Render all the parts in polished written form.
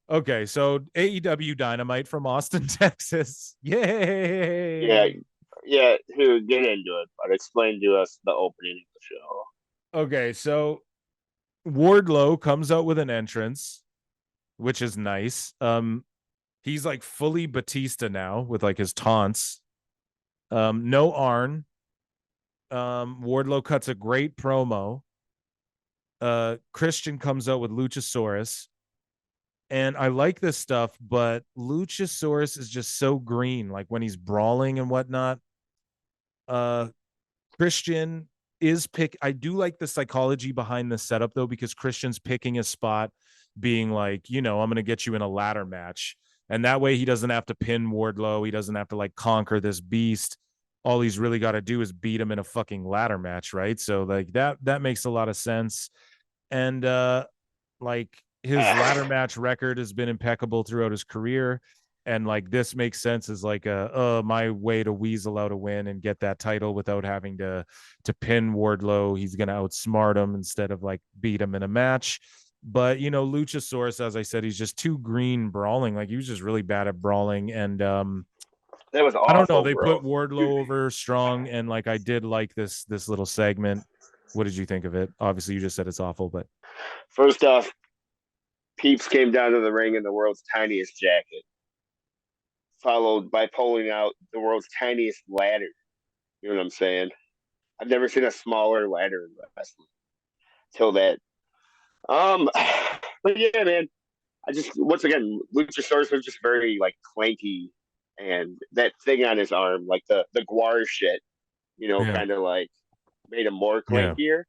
Okay, so AEW Dynamite from Austin, Texas. Yeah, Yay! yeah. Who get into it, but explain to us the opening of the show. Okay, so Wardlow comes out with an entrance, which is nice. He's like fully Batista now with like his taunts. No Arn. Wardlow cuts a great promo. Christian comes out with Luchasaurus. And I like this stuff, but Luchasaurus is just so green, like when he's brawling and whatnot. Uh Christian is pick. I do like the psychology behind the setup though, because Christian's picking a spot, being like, I'm gonna get you in a ladder match. And that way he doesn't have to pin Wardlow. He doesn't have to like conquer this beast. All he's really got to do is beat him in a fucking ladder match, right? So like that makes a lot of sense. And like his ladder match record has been impeccable throughout his career. And like this makes sense as like my way to weasel out a win and get that title without having to pin Wardlow. He's gonna outsmart him instead of like beat him in a match. But Luchasaurus, as I said, he's just too green brawling. Like he was just really bad at brawling. And That was I don't know. awful, They put bro. Dude, Wardlow over strong, and like I did like this little segment. What did you think of it? Obviously, you just said it's awful, but first off, Peeps came down to the ring in the world's tiniest jacket, followed by pulling out the world's tiniest ladder. You know what I'm saying? I've never seen a smaller ladder in wrestling till that. Um, but yeah, man, I just once again, Luchasaurus was just very like clanky, and that thing on his arm, like the guar shit, yeah, kind of like made him more yeah. clankier.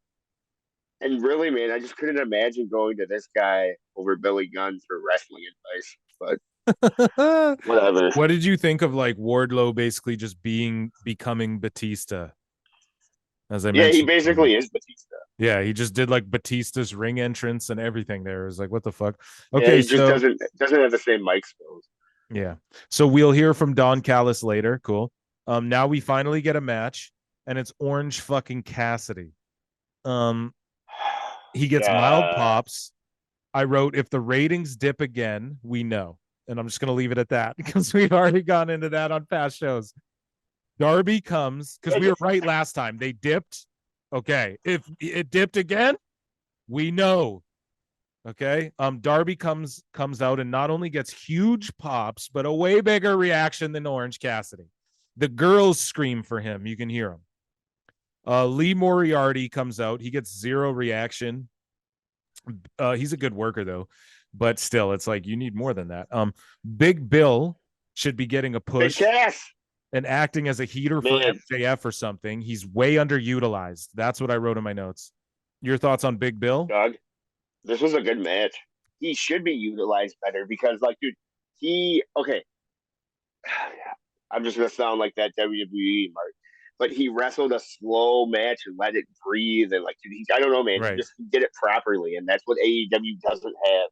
And really, man, I just couldn't imagine going to this guy over Billy Gunn for wrestling advice. But whatever. What did you think of like Wardlow basically just becoming Batista? As I Yeah, he mentioned, basically is Batista. yeah, he just did like Batista's ring entrance and everything. There it was like, what the fuck? Yeah, Okay, he just so doesn't have the same mic skills. yeah, so we'll hear from Don Callis later. Cool. Now we finally get a match, and it's Orange fucking Cassidy. Um, he gets mild God, pops. I wrote, if the ratings dip again, we know. And I'm just going to leave it at that because we've already gone into that on past shows. Darby comes because we were right last time. They dipped. Okay. If it dipped again, we know. Okay. Darby comes out and not only gets huge pops, but a way bigger reaction than Orange Cassidy. The girls scream for him. You can hear them. Lee Moriarty comes out. He gets zero reaction. He's a good worker though, but still, it's like you need more than that. Big Bill should be getting a big push Cass, and acting as a heater for man, MJF or something. He's way underutilized. That's what I wrote in my notes. Your thoughts on Big Bill? Doug. This was a good match. He should be utilized better because, like, dude, he okay. I'm just gonna sound like that WWE mark, but he wrestled a slow match and let it breathe and like, dude, I don't know, man. He Right, just did it properly, and that's what AEW doesn't have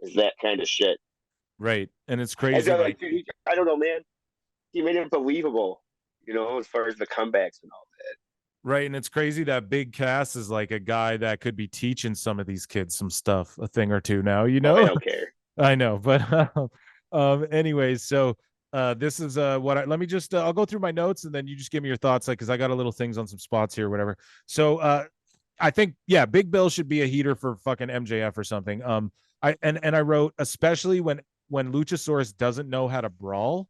is that kind of shit. right. And it's And crazy. so, Like, like, dude, I don't know, man. He made it believable, as far as the comebacks and all that. right. And it's crazy that Big Cass is like a guy that could be teaching some of these kids some stuff, a thing or two now, Well, I don't care. I know, but anyways, so this is what let me just I'll go through my notes and then you just give me your thoughts, like because I got a little things on some spots here, or whatever. So I think yeah, Big Bill should be a heater for fucking MJF or something. I wrote, especially when Luchasaurus doesn't know how to brawl.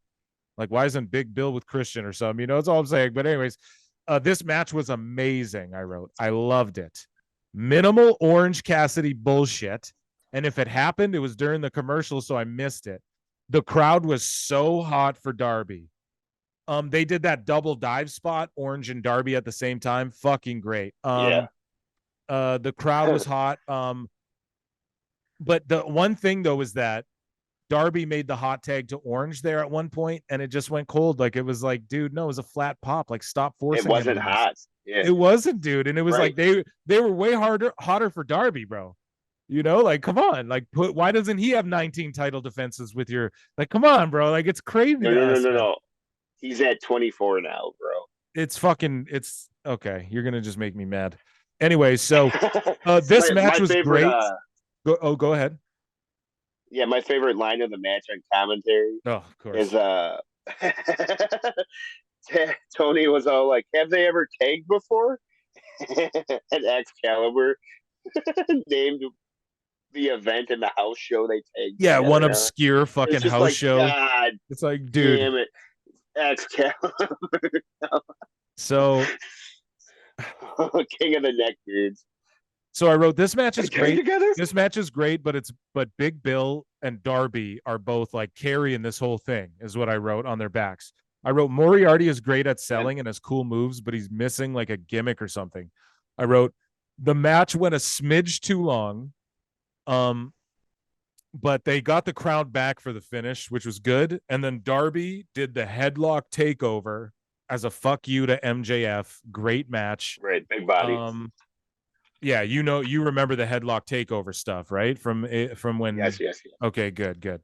Like, why isn't Big Bill with Christian or something? That's all I'm saying. But anyways, this match was amazing. I wrote, I loved it. Minimal Orange Cassidy bullshit. And if it happened, it was during the commercial, so I missed it. The crowd was so hot for Darby. They did that double dive spot, Orange and Darby at the same time. Fucking great. Yeah. The crowd was hot. But the one thing though is that Darby made the hot tag to Orange there at one point, and it just went cold. Like, it was like, dude, no, it was a flat pop. Like, stop It forcing him wasn't on this. hot. Yeah. It wasn't, dude. And it was like Right. they were way hotter for Darby, bro. Like, come on. Like, why doesn't he have 19 title defenses with your, like, come on, bro. Like, it's crazy No, to no, no, us, no, man. no. He's at 24 now, bro. It's okay. You're gonna just make me mad. Anyway, so this my match was favorite great. Go ahead. Yeah, my favorite line of the match on commentary Oh, of course. is Tony was all like, "Have they ever tagged before?" And Excalibur named the event in the house show they tagged Yeah, one together. obscure It's fucking just house like, show. God It's like, dude. damn it, Excalibur, So King of the Neckbeards. So I wrote this match They is tagged great. together. This match is great, but Big Bill and Darby are both like carrying this whole thing, is what I wrote on their backs. I wrote Moriarty is great at Yeah. selling and has cool moves, but he's missing like a gimmick or something. I wrote the match went a smidge too long. But they got the crowd back for the finish, which was good. And then Darby did the headlock takeover as a fuck you to MJF. Great match. Right, big body. Yeah, you remember the headlock takeover stuff, right? From when. Yes. Okay, good.